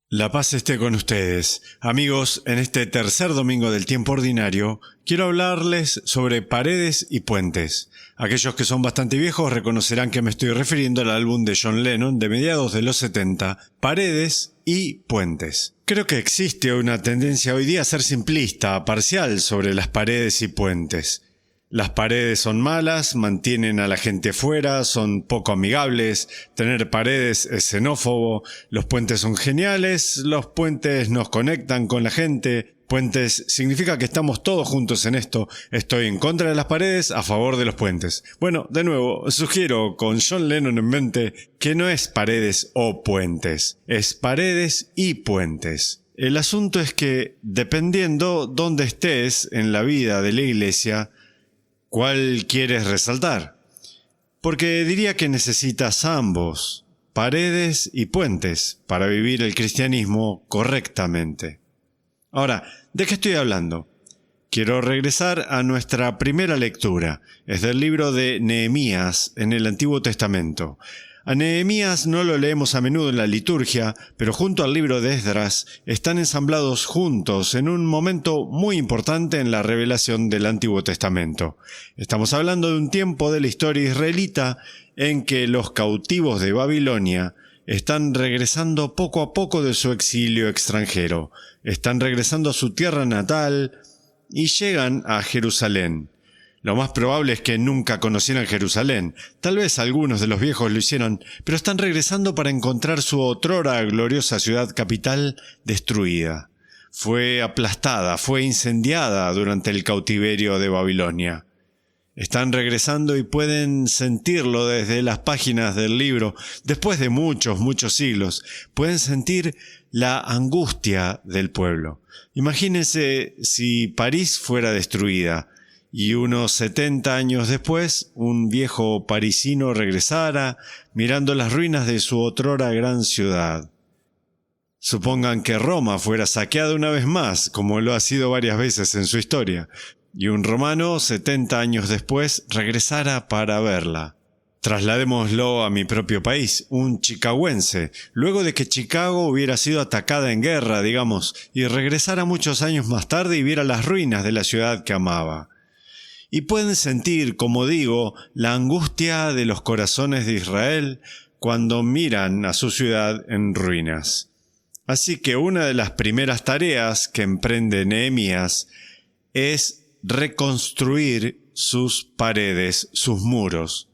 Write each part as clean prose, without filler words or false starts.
La paz esté con ustedes. Amigos, en este tercer domingo del tiempo ordinario, quiero hablarles sobre paredes y puentes. Aquellos que son bastante viejos reconocerán que me estoy refiriendo al álbum de John Lennon de mediados de los 70, Paredes y Puentes. Creo que existe una tendencia hoy día a ser simplista, parcial sobre las paredes y puentes. Las paredes son malas, mantienen a la gente fuera, son poco amigables, tener paredes es xenófobo, los puentes son geniales, los puentes nos conectan con la gente, puentes significa que estamos todos juntos en esto, estoy en contra de las paredes, a favor de los puentes. Bueno, de nuevo, sugiero con John Lennon en mente que no es paredes o puentes, es paredes y puentes. El asunto es que, dependiendo dónde estés en la vida de la iglesia, ¿cuál quieres resaltar? Porque diría que necesitas ambos, paredes y puentes, para vivir el cristianismo correctamente. Ahora, ¿de qué estoy hablando? Quiero regresar a nuestra primera lectura. Es del libro de Nehemías en el Antiguo Testamento. A Nehemías no lo leemos a menudo en la liturgia, pero junto al libro de Esdras están ensamblados juntos en un momento muy importante en la revelación del Antiguo Testamento. Estamos hablando de un tiempo de la historia israelita en que los cautivos de Babilonia están regresando poco a poco de su exilio extranjero, están regresando a su tierra natal y llegan a Jerusalén. Lo más probable es que nunca conocieran Jerusalén. Tal vez algunos de los viejos lo hicieron, pero están regresando para encontrar su otrora gloriosa ciudad capital destruida. Fue aplastada, fue incendiada durante el cautiverio de Babilonia. Están regresando y pueden sentirlo desde las páginas del libro. Después de muchos siglos, pueden sentir la angustia del pueblo. Imagínense si París fuera destruida y unos 70 años después, un viejo parisino regresara mirando las ruinas de su otrora gran ciudad. Supongan que Roma fuera saqueada una vez más, como lo ha sido varias veces en su historia, y un romano 70 años después regresara para verla. Trasladémoslo a mi propio país, un chicahuense, luego de que Chicago hubiera sido atacada en guerra, digamos, y regresara muchos años más tarde y viera las ruinas de la ciudad que amaba. Y pueden sentir, como digo, la angustia de los corazones de Israel cuando miran a su ciudad en ruinas. Así que una de las primeras tareas que emprende Nehemías es reconstruir sus paredes, sus muros.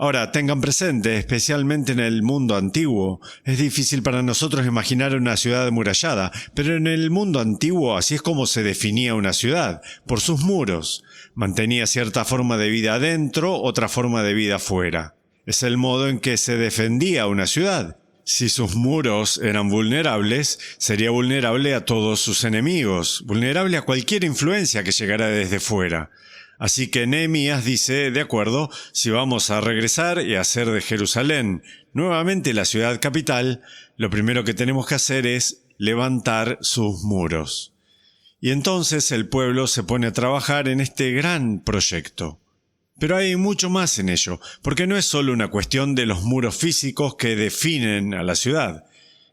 Ahora, tengan presente, especialmente en el mundo antiguo, es difícil para nosotros imaginar una ciudad amurallada, pero en el mundo antiguo así es como se definía una ciudad, por sus muros. Mantenía cierta forma de vida adentro, otra forma de vida afuera. Es el modo en que se defendía una ciudad. Si sus muros eran vulnerables, sería vulnerable a todos sus enemigos, vulnerable a cualquier influencia que llegara desde fuera. Así que Nehemías dice, de acuerdo, si vamos a regresar y hacer de Jerusalén nuevamente la ciudad capital, lo primero que tenemos que hacer es levantar sus muros. Y entonces el pueblo se pone a trabajar en este gran proyecto. Pero hay mucho más en ello, porque no es solo una cuestión de los muros físicos que definen a la ciudad.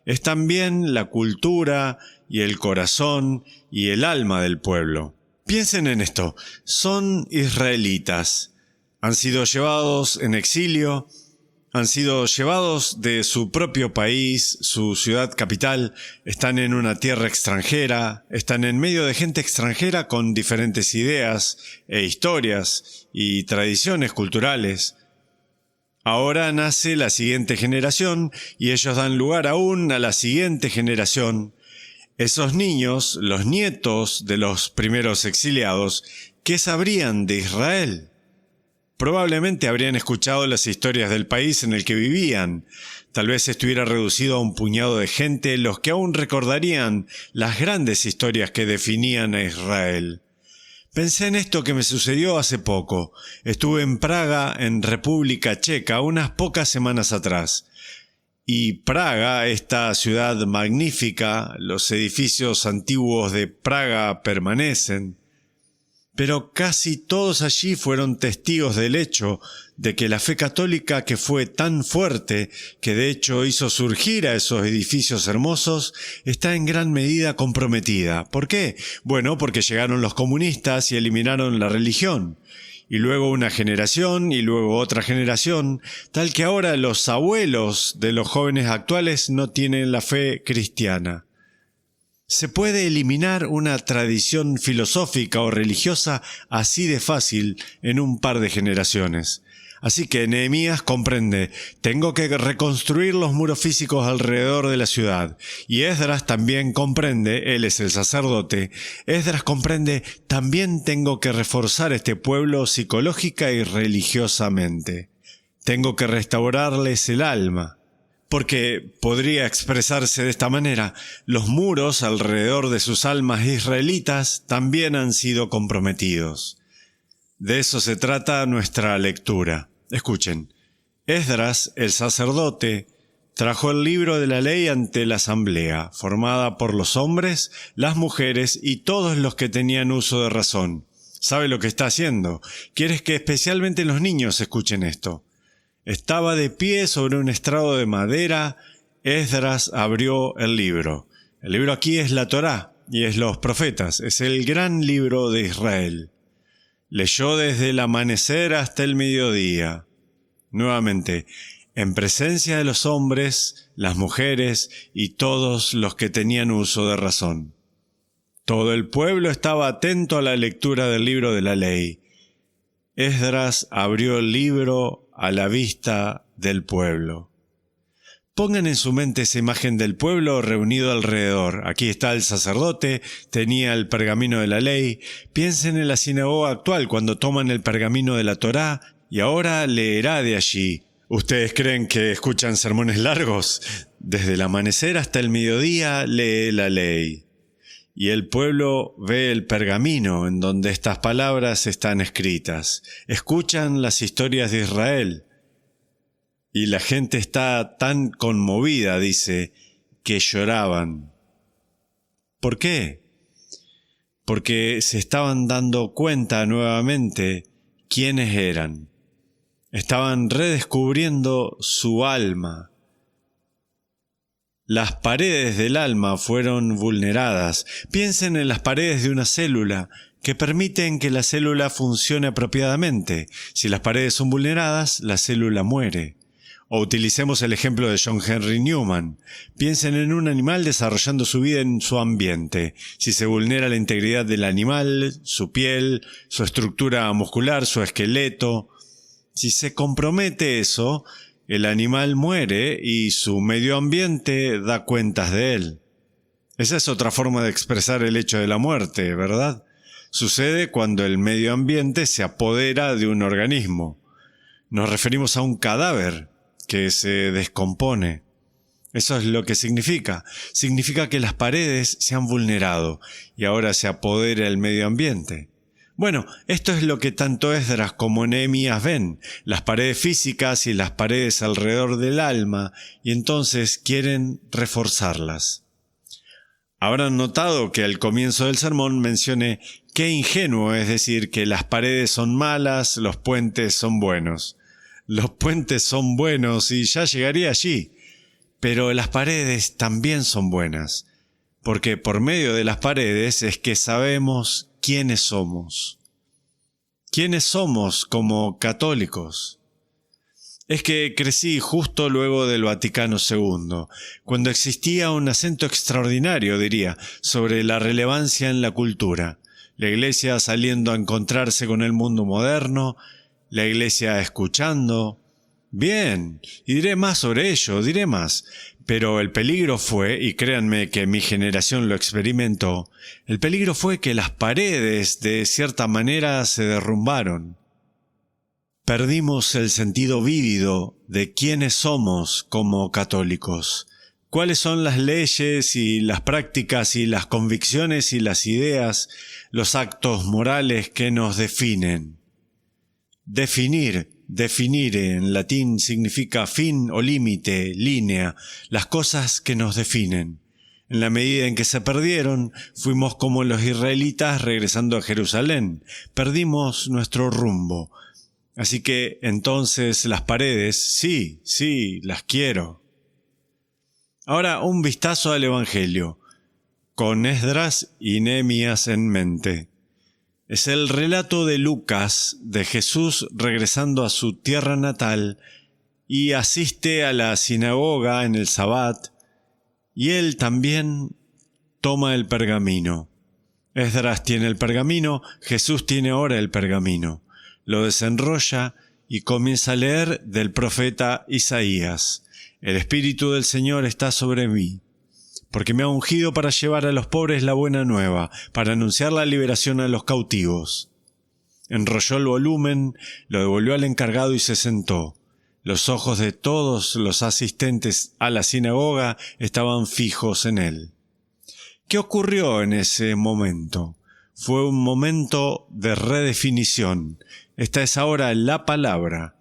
Es también la cultura y el corazón y el alma del pueblo. Piensen en esto, son israelitas, han sido llevados en exilio, han sido llevados de su propio país, su ciudad capital, están en una tierra extranjera, están en medio de gente extranjera con diferentes ideas e historias y tradiciones culturales. Ahora nace la siguiente generación y ellos dan lugar aún a la siguiente generación. Esos niños, los nietos de los primeros exiliados, ¿qué sabrían de Israel? Probablemente habrían escuchado las historias del país en el que vivían. Tal vez estuviera reducido a un puñado de gente los que aún recordarían las grandes historias que definían a Israel. Pensé en esto que me sucedió hace poco. Estuve en Praga, en República Checa, unas pocas semanas atrás. Y Praga, esta ciudad magnífica, los edificios antiguos de Praga permanecen. Pero casi todos allí fueron testigos del hecho de que la fe católica, que fue tan fuerte, que de hecho hizo surgir a esos edificios hermosos, está en gran medida comprometida. ¿Por qué? Bueno, porque llegaron los comunistas y eliminaron la religión. Y luego una generación, y luego otra generación, tal que ahora los abuelos de los jóvenes actuales no tienen la fe cristiana. ¿Se puede eliminar una tradición filosófica o religiosa así de fácil en un par de generaciones? Así que Nehemías comprende, tengo que reconstruir los muros físicos alrededor de la ciudad. Y Esdras también comprende, él es el sacerdote, Esdras comprende, también tengo que reforzar este pueblo psicológica y religiosamente. Tengo que restaurarles el alma. Porque podría expresarse de esta manera, los muros alrededor de sus almas israelitas también han sido comprometidos. De eso se trata nuestra lectura. Escuchen, Esdras, el sacerdote, trajo el libro de la ley ante la asamblea, formada por los hombres, las mujeres y todos los que tenían uso de razón. ¿Sabe lo que está haciendo? Quiere que especialmente los niños escuchen esto. Estaba de pie sobre un estrado de madera. Esdras abrió el libro. El libro aquí es la Torá y es los profetas. Es el gran libro de Israel. Leyó desde el amanecer hasta el mediodía. Nuevamente, en presencia de los hombres, las mujeres y todos los que tenían uso de razón. Todo el pueblo estaba atento a la lectura del libro de la ley. Esdras abrió el libro a la vista del pueblo. Pongan en su mente esa imagen del pueblo reunido alrededor. Aquí está el sacerdote, tenía el pergamino de la ley. Piensen en la sinagoga actual cuando toman el pergamino de la Torá y ahora leerá de allí. ¿Ustedes creen que escuchan sermones largos? Desde el amanecer hasta el mediodía lee la ley. Y el pueblo ve el pergamino en donde estas palabras están escritas. Escuchan las historias de Israel. Y la gente está tan conmovida, dice, que lloraban. ¿Por qué? Porque se estaban dando cuenta nuevamente quiénes eran. Estaban redescubriendo su alma. Las paredes del alma fueron vulneradas. Piensen en las paredes de una célula que permiten que la célula funcione apropiadamente. Si las paredes son vulneradas, la célula muere. O utilicemos el ejemplo de John Henry Newman. Piensen en un animal desarrollando su vida en su ambiente. Si se vulnera la integridad del animal, su piel, su estructura muscular, su esqueleto, si se compromete eso, el animal muere y su medio ambiente da cuentas de él. Esa es otra forma de expresar el hecho de la muerte, ¿verdad? Sucede cuando el medio ambiente se apodera de un organismo. Nos referimos a un cadáver que se descompone. Eso es lo que significa. Significa que las paredes se han vulnerado y ahora se apodera el medio ambiente. Bueno, esto es lo que tanto Esdras como Nehemías ven, las paredes físicas y las paredes alrededor del alma, y entonces quieren reforzarlas. Habrán notado que al comienzo del sermón mencioné qué ingenuo es decir que las paredes son malas, los puentes son buenos. Los puentes son buenos y ya llegaría allí, pero las paredes también son buenas, porque por medio de las paredes es que sabemos quiénes somos. ¿Quiénes somos como católicos? Es que crecí justo luego del Vaticano II, cuando existía un acento extraordinario, diría, sobre la relevancia en la cultura. La Iglesia saliendo a encontrarse con el mundo moderno, la Iglesia escuchando. Bien, y diré más sobre ello, diré más. Pero el peligro fue, y créanme que mi generación lo experimentó, el peligro fue que las paredes de cierta manera se derrumbaron. Perdimos el sentido vívido de quiénes somos como católicos. ¿Cuáles son las leyes y las prácticas y las convicciones y las ideas, los actos morales que nos definen? Definir en latín significa fin o límite, línea, las cosas que nos definen. En la medida en que se perdieron, fuimos como los israelitas regresando a Jerusalén. Perdimos nuestro rumbo. Así que entonces las paredes, sí, las quiero. Ahora un vistazo al Evangelio, con Esdras y Nehemías en mente. Es el relato de Lucas de Jesús regresando a su tierra natal y asiste a la sinagoga en el Sabbat, y él también toma el pergamino. Esdras tiene el pergamino, Jesús tiene ahora el pergamino. Lo desenrolla y comienza a leer del profeta Isaías. El Espíritu del Señor está sobre mí, porque me ha ungido para llevar a los pobres la buena nueva, para anunciar la liberación a los cautivos. Enrolló el volumen, lo devolvió al encargado y se sentó. Los ojos de todos los asistentes a la sinagoga estaban fijos en él. ¿Qué ocurrió en ese momento? Fue un momento de redefinición. Esta es ahora la palabra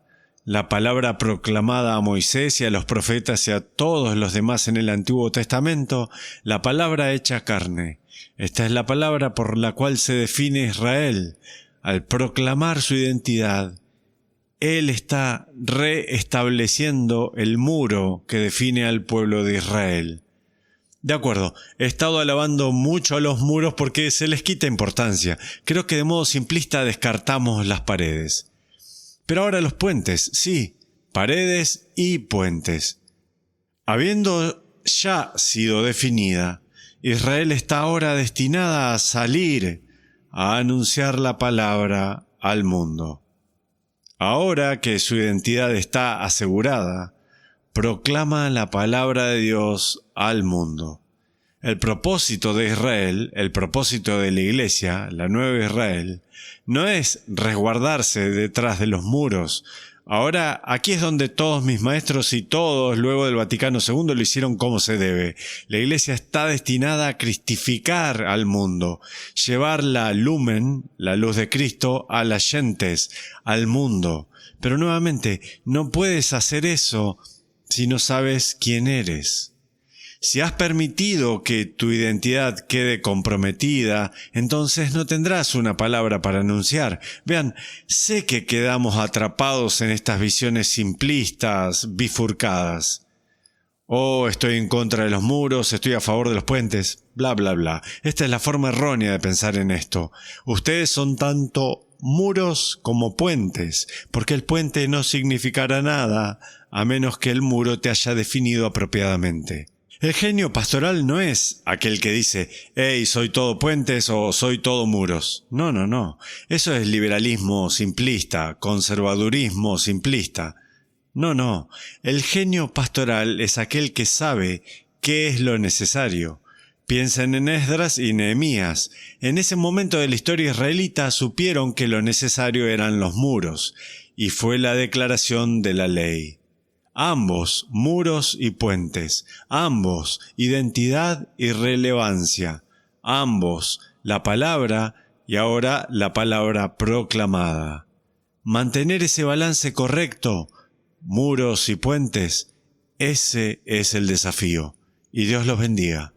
proclamada a Moisés y a los profetas y a todos los demás en el Antiguo Testamento, la palabra hecha carne. Esta es la palabra por la cual se define Israel. Al proclamar su identidad, Él está reestableciendo el muro que define al pueblo de Israel. De acuerdo, he estado alabando mucho a los muros porque se les quita importancia. Creo que de modo simplista descartamos las paredes. Pero ahora los puentes, sí, paredes y puentes. Habiendo ya sido definida, Israel está ahora destinada a salir a anunciar la palabra al mundo. Ahora que su identidad está asegurada, proclama la palabra de Dios al mundo. El propósito de Israel, el propósito de la Iglesia, la nueva Israel, no es resguardarse detrás de los muros. Ahora, aquí es donde todos mis maestros y todos, luego del Vaticano II, lo hicieron como se debe. La Iglesia está destinada a cristificar al mundo, llevar la lumen, la luz de Cristo, a las gentes, al mundo. Pero nuevamente, no puedes hacer eso si no sabes quién eres. Si has permitido que tu identidad quede comprometida, entonces no tendrás una palabra para anunciar. Vean, sé que quedamos atrapados en estas visiones simplistas, bifurcadas. Oh, estoy en contra de los muros, estoy a favor de los puentes, bla, bla, bla. Esta es la forma errónea de pensar en esto. Ustedes son tanto muros como puentes, porque el puente no significará nada a menos que el muro te haya definido apropiadamente. El genio pastoral no es aquel que dice, «Hey, soy todo puentes» o «soy todo muros». No. Eso es liberalismo simplista, conservadurismo simplista. No. El genio pastoral es aquel que sabe qué es lo necesario. Piensen en Esdras y Nehemías. En ese momento de la historia israelita supieron que lo necesario eran los muros, y fue la declaración de la ley. Ambos, muros y puentes, ambos, identidad y relevancia, ambos, la palabra y ahora la palabra proclamada. Mantener ese balance correcto, muros y puentes, ese es el desafío. Y Dios los bendiga.